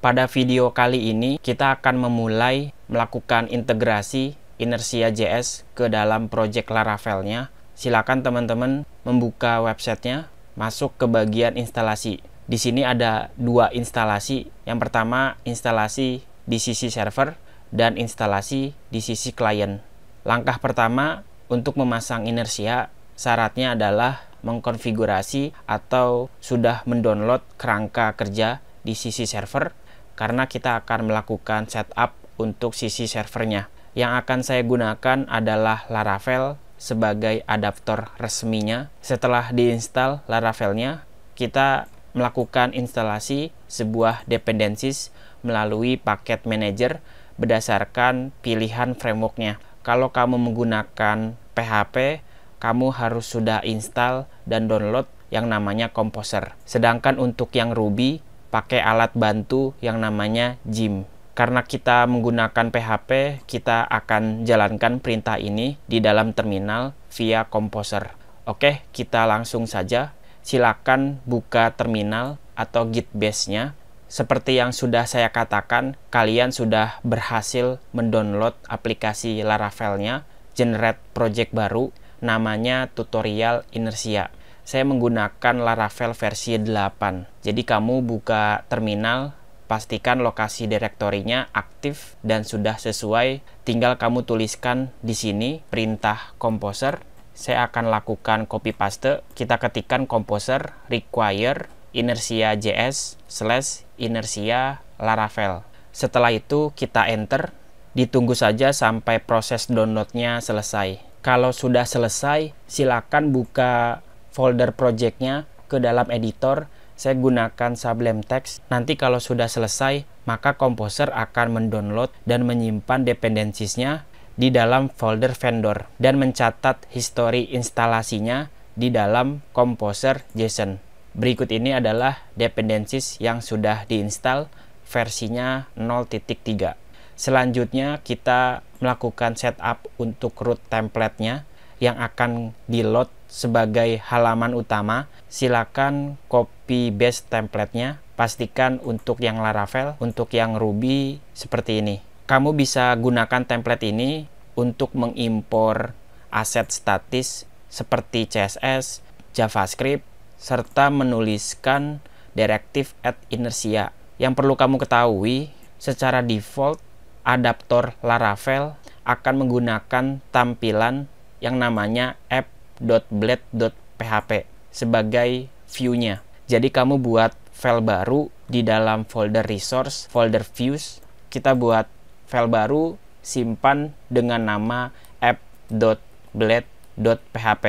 Pada video kali ini kita akan memulai melakukan integrasi Inertia.js ke dalam project Laravel-nya. Silakan teman-teman membuka websitenya, masuk ke bagian instalasi. Di sini ada dua instalasi. Yang pertama instalasi di sisi server dan instalasi di sisi klien. Langkah pertama untuk memasang Inertia, syaratnya adalah mengkonfigurasi atau sudah mendownload kerangka kerja di sisi server, karena kita akan melakukan setup untuk sisi servernya. Yang akan saya gunakan adalah Laravel sebagai adaptor resminya. Setelah diinstal Laravelnya, kita melakukan instalasi sebuah dependencies melalui paket manager berdasarkan pilihan frameworknya. Kalau kamu menggunakan PHP, kamu harus sudah install dan download yang namanya Composer. Sedangkan untuk yang Ruby, pakai alat bantu yang namanya Gem. Karena kita menggunakan PHP, kita akan jalankan perintah ini di dalam terminal via Composer. Oke, kita langsung saja. Silakan buka terminal atau Git base-nya. Seperti yang sudah saya katakan, kalian sudah berhasil mendownload aplikasi Laravel-nya, generate project baru, namanya tutorial Inertia. Saya menggunakan Laravel versi 8. Jadi kamu buka terminal, pastikan lokasi direktorinya aktif dan sudah sesuai. Tinggal kamu tuliskan di sini perintah Composer. Saya akan lakukan copy paste. Kita ketikkan Composer require Inertia.js / Inertia Laravel. Setelah itu kita enter. Ditunggu saja sampai proses downloadnya selesai. Kalau sudah selesai, silakan buka folder projectnya ke dalam editor. Saya gunakan Sublime Text. Nanti kalau sudah selesai, maka Composer akan mendownload dan menyimpan dependensiesnya di dalam folder vendor dan mencatat histori instalasinya di dalam Composer.json. Berikut ini adalah dependencies yang sudah diinstal, versinya 0.3. Selanjutnya kita melakukan setup untuk root template-nya yang akan di-load sebagai halaman utama. Silakan copy base template-nya. Pastikan untuk yang Laravel, untuk yang Ruby seperti ini. Kamu bisa gunakan template ini untuk mengimpor aset statis seperti CSS, JavaScript, serta menuliskan directive at Inertia. Yang perlu kamu ketahui, secara default adaptor Laravel akan menggunakan tampilan yang namanya app.blade.php sebagai view-nya. Jadi kamu buat file baru di dalam folder resource, folder views. Kita buat file baru, simpan dengan nama app.blade.php.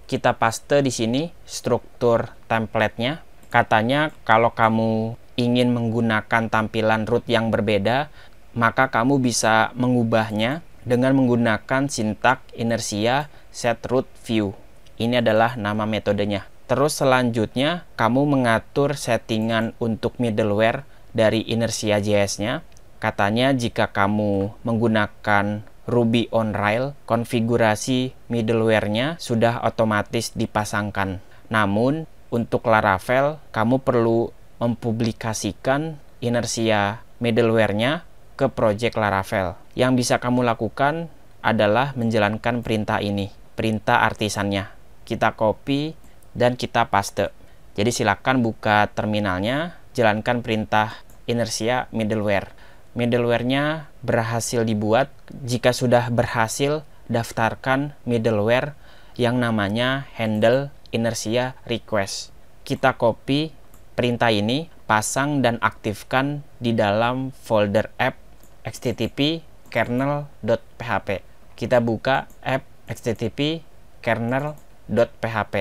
Kita paste di sini struktur template-nya. Katanya kalau kamu ingin menggunakan tampilan root yang berbeda, maka kamu bisa mengubahnya dengan menggunakan sintak Inertia set root view. Ini adalah nama metodenya. Terus selanjutnya kamu mengatur settingan untuk middleware dari Inertia.js-nya. Katanya jika kamu menggunakan Ruby on Rails, konfigurasi middleware-nya sudah otomatis dipasangkan. Namun untuk Laravel, kamu perlu mempublikasikan Inertia middleware-nya ke project Laravel. Yang bisa kamu lakukan adalah menjalankan perintah ini, perintah artisannya. Kita copy dan kita paste. Jadi silakan buka terminalnya, jalankan perintah Inertia middleware. Middleware-nya berhasil dibuat. Jika sudah berhasil, daftarkan middleware yang namanya handle Inertia request. Kita copy perintah ini, pasang dan aktifkan di dalam folder app xtp kernel.php. Kita buka app xtp kernel.php.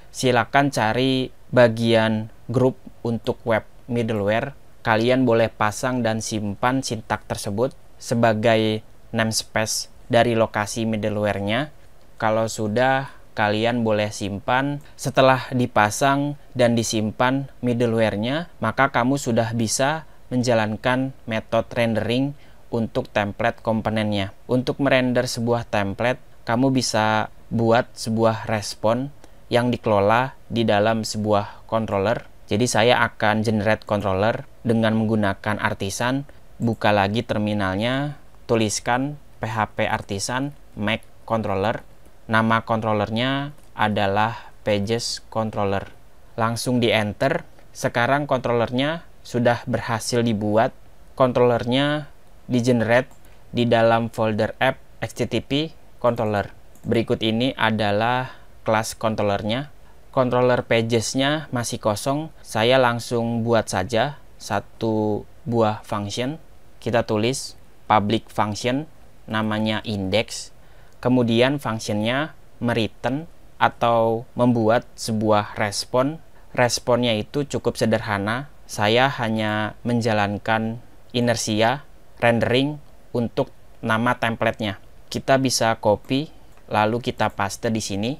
Silakan cari bagian grup untuk web middleware. Kalian boleh pasang dan simpan sintak tersebut sebagai namespace dari lokasi middleware-nya. Kalau sudah, kalian boleh simpan. Setelah dipasang dan disimpan middleware-nya, maka kamu sudah bisa menjalankan metode rendering untuk template komponennya. Untuk merender sebuah template, kamu bisa buat sebuah respon yang dikelola di dalam sebuah controller. Jadi saya akan generate controller dengan menggunakan artisan, buka lagi terminalnya, tuliskan php artisan make controller. Nama controllernya adalah pages controller. Langsung di enter. Sekarang controllernya sudah berhasil dibuat. Controllernya di generate di dalam folder app http controller. Berikut ini adalah kelas controllernya. Controller pagesnya masih kosong. Saya langsung buat saja satu buah function. Kita tulis public function, namanya index. Kemudian functionnya mereturn atau membuat sebuah respon. Responnya itu cukup sederhana. Saya hanya menjalankan inersia rendering untuk nama templatenya. Kita bisa copy lalu kita paste di sini.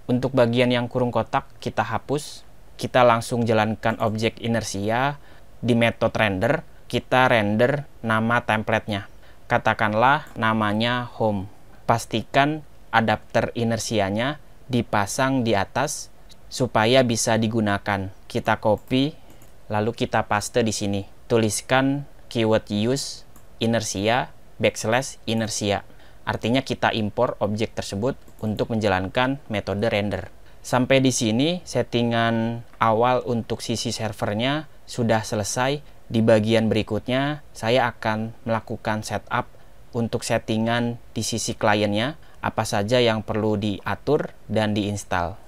Untuk bagian yang kurung kotak kita hapus. Kita langsung jalankan objek inersia di metode render. Kita render nama templatenya. Katakanlah namanya home. Pastikan adapter inersianya dipasang di atas supaya bisa digunakan. Kita copy lalu kita paste di sini. Tuliskan keyword use inersia / inersia. Artinya kita impor objek tersebut untuk menjalankan metode render. Sampai di sini settingan awal untuk sisi servernya sudah selesai. Di bagian berikutnya saya akan melakukan setup untuk settingan di sisi kliennya, apa saja yang perlu diatur dan diinstal.